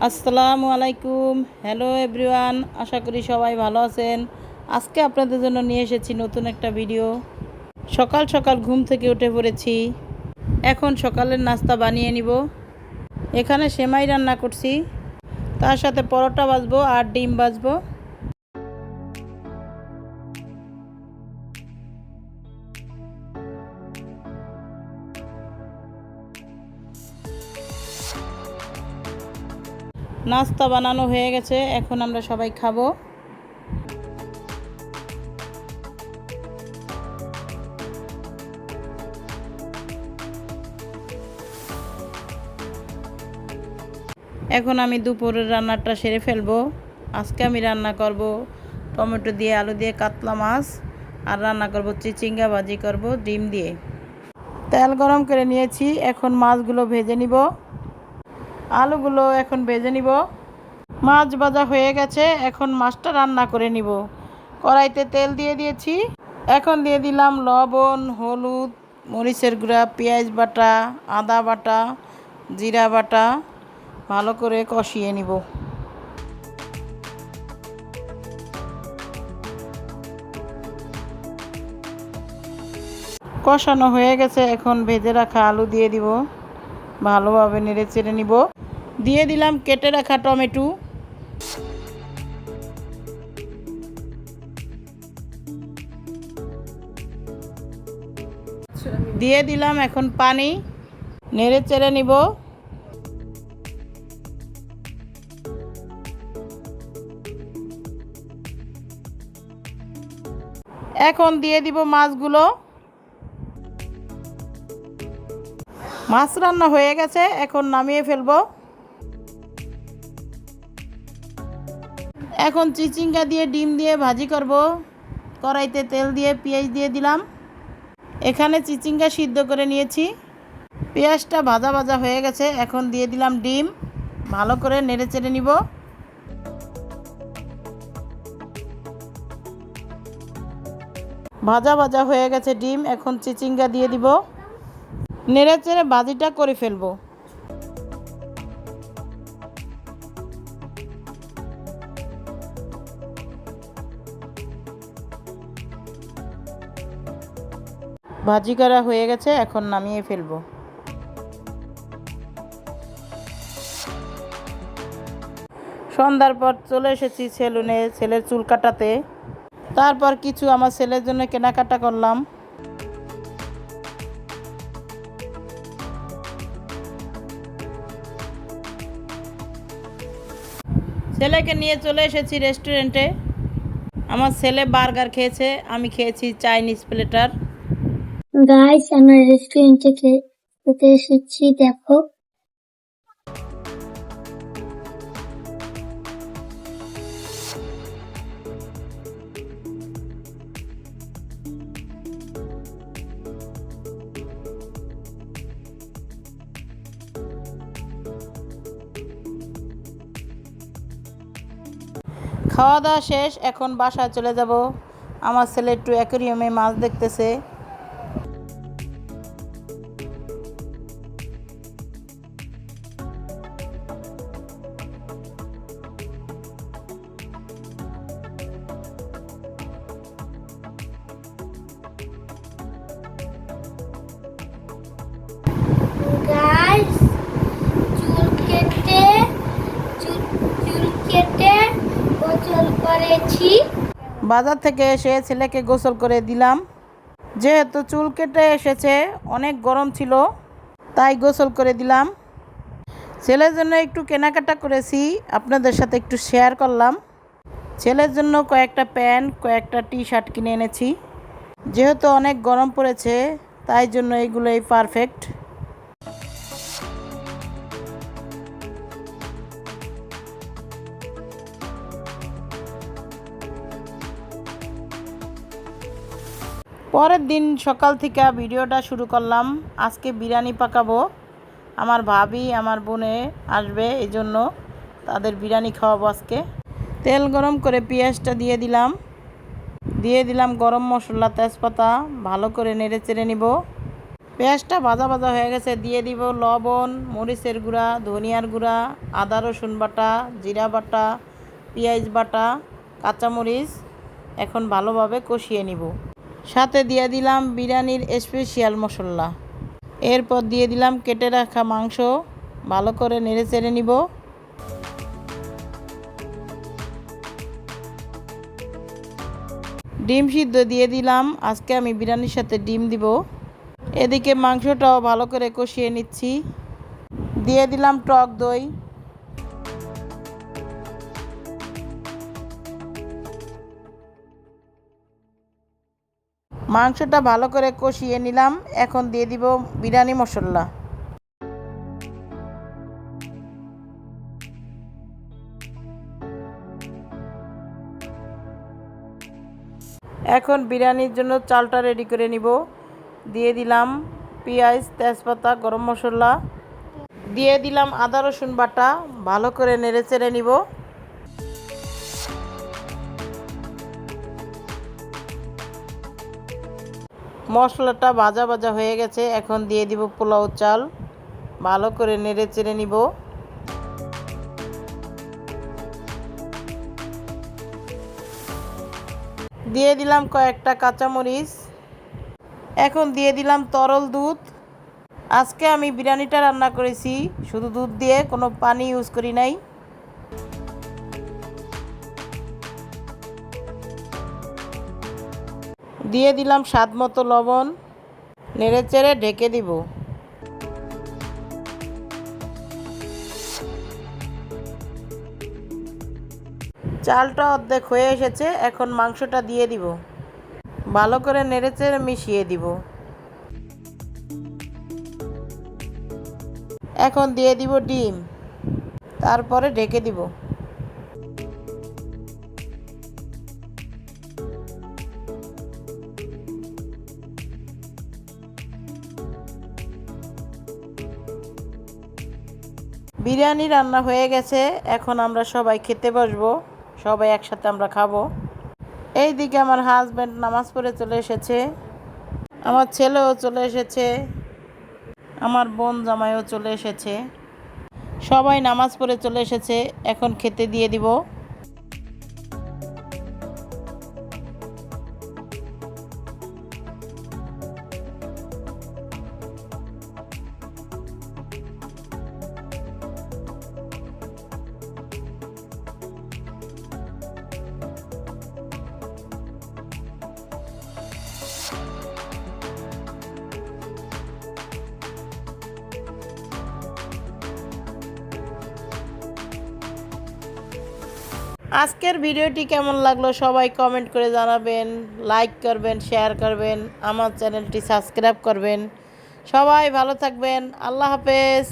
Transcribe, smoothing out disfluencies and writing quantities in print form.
আসসালামু আলাইকুম। Hello everyone, আশা করি সবাই ভালো আছেন। আজকে আপনাদের জন্য নিয়ে এসেছি নতুন একটা ভিডিও। সকাল সকাল ঘুম থেকে উঠে পড়েছি। এখন সকালের নাস্তা বানিয়ে নিব। এখানে সেমাই রান্না করছি, তার সাথে পরোটা ভাজবো আর ডিম ভাজবো। নাস্তা বানানো হয়ে গেছে, এখন আমরা সবাই খাবো। এখন আমি দুপুরের রান্নাটা সেরে ফেলবো। আজকে আমি রান্না করব টমেটো দিয়ে, আলু দিয়ে কাতলা মাছ, আর রান্না করব চিচিঙ্গা ভাজি করব ডিম দিয়ে। তেল গরম করে নিয়েছি, এখন মাছগুলো ভেজে নিব। আলুগুলো এখন ভেজে নিব। মাছ ভাজা হয়ে গেছে, এখন মাছটা রান্না করে নিব। কড়াইতে তেল দিয়ে দিয়েছি। এখন দিয়ে দিলাম লবণ, হলুদ, মরিচের গুঁড়া, পেঁয়াজ বাটা, আদা বাটা, জিরা বাটা। ভালো করে কষিয়ে নিব। কষানো হয়ে গেছে, এখন ভেজে রাখা আলু দিয়ে দিব। ভালোভাবে নেড়ে চেড়ে নিব। দিয়ে দিলাম কেটে রাখা টমেটো। দিয়ে দিলাম এখন পানি। নেড়ে চেড়ে নিব। এখন দিয়ে দিব মাছগুলো। মাছ রান্না হয়ে গেছে, এখন নামিয়ে ফেলবো। এখন চিচিঙ্গা দিয়ে ডিম দিয়ে ভাজি করব। কড়াইতে তেল দিয়ে পেঁয়াজ দিয়ে দিলাম। এখানে চিচিঙ্গা সিদ্ধ করে নিয়েছি। পেঁয়াজটা ভাজা ভাজা হয়ে গেছে, এখন দিয়ে দিলাম ডিম। ভালো করে নেড়ে চেড়ে নিব। ভাজা ভাজা হয়ে গেছে ডিম, এখন চিচিঙ্গা দিয়ে দিব। নেড়ে চেড়ে ভাজিটা করে ফেলবো। ভাজি করা হয়ে গেছে, এখন নামিয়ে ফেলবো। সন্ধ্যার পর চলে এসেছি সেলুনে ছেলের চুল কাটাতে। তারপর কিছু আমার ছেলের জন্য কেনাকাটা করলাম। ছেলেকে নিয়ে চলে এসেছি রেস্টুরেন্টে। আমার ছেলে বার্গার খেয়েছে, আমি খেয়েছি চাইনিজ প্লেটার। গাইস, আমরা রেস্টুরেন্টে খেতে এসেছি, দেখো। খাওয়া দাওয়া শেষ, এখন বাসায় চলে যাব। আমার ছেলে একটু অ্যাকোরিয়ামে মাছ দেখতেছে। গাইস, চুল কেটে গোসল করেছি। বাজার থেকে এসে ছেলেকে গোসল করে দিলাম। যেহেতু চুল কেটে এসেছে, অনেক গরম ছিল, তাই গোসল করে দিলাম। ছেলের জন্য একটু কেনাকাটা করেছি, আপনাদের সাথে একটু শেয়ার করলাম। ছেলের জন্য কয়েকটা প্যান্ট, কয়েকটা টি শার্ট কিনে এনেছি। যেহেতু অনেক গরম পড়েছে, তাই জন্য এগুলোই পারফেক্ট। পরের দিন সকাল থেকে ভিডিওটা শুরু করলাম। আজকে বিরিয়ানি পাকাবো। আমার ভাবি, আমার বোনে আসবে, এই জন্য তাদের বিরিয়ানি খাওয়াবো আজকে। তেল গরম করে পেঁয়াজটা দিয়ে দিলাম গরম মশলা, তেজপাতা। ভালো করে নেড়ে চেড়ে নিব। পেঁয়াজটা ভাজা ভাজা হয়ে গেছে, দিয়ে দিব লবণ, মরিচের গুঁড়া, ধনিয়ার গুঁড়া, আদা রসুন বাটা, জিরা বাটা, পেঁয়াজ বাটা, কাঁচামরিচ। এখন ভালোভাবে কষিয়ে নিব। সাথে দিয়ে দিলাম বিরিয়ানির স্পেশাল মশলা। এরপর দিয়ে দিলাম কেটে রাখা মাংস, ভালো করে নেড়ে চেড়ে নিব। ডিম সিদ্ধ দিয়ে দিলাম, আজকে আমি বিরিয়ানির সাথে ডিম দিব। এদিকে মাংসটাও ভালো করে কষিয়ে নিচ্ছি। দিয়ে দিলাম টক দই। মাংসটা ভালো করে কষিয়ে নিলাম। এখন দিয়ে দিব বিরিয়ানি মশলা। এখন বিরিয়ানির জন্য চালটা রেডি করে নিব। দিয়ে দিলাম পেঁয়াজ, তেজপাতা, গরম মশলা, দিয়ে দিলাম আদা রসুন বাটা, ভালো করে নেড়ে চেড়ে নিব। মশলাটা ভাজা ভাজা হয়ে গেছে, এখন দিয়ে দিব পোলাও চাল, ভালো করে নেড়ে চেড়ে নিব। দিয়ে দিলাম কয়েকটা কাঁচামরিচ। এখন দিয়ে দিলাম তরল দুধ। আজকে আমি বিরিয়ানিটা রান্না করেছি শুধু দুধ দিয়ে, কোনো পানি ইউজ করি নাই। দিয়ে দিলাম স্বাদ মতো লবণ, নেড়ে চেড়ে ঢেকে দিব। চালটা অর্ধেক হয়ে এসেছে, এখন মাংসটা দিয়ে দিব। ভালো করে নেড়ে চেড়ে মিশিয়ে দিব। এখন দিয়ে দিব ডিম, তারপরে ঢেকে দিব। বিরিয়ানি রান্না হয়ে গেছে, এখন আমরা সবাই খেতে বসবো। সবাই একসাথে আমরা খাবো। এইদিকে আমার হাজব্যান্ড নামাজ পড়ে চলে এসেছে, আমার ছেলেও চলে এসেছে, আমার বোন জামাইও চলে এসেছে। সবাই নামাজ পড়ে চলে এসেছে, এখন খেতে দিয়ে দিব। আজকের ভিডিওটি কেমন লাগলো সবাই কমেন্ট করে জানাবেন, লাইক করবেন, শেয়ার করবেন, আমার চ্যানেলটি সাবস্ক্রাইব করবেন। সবাই ভালো থাকবেন। আল্লাহ হাফেজ।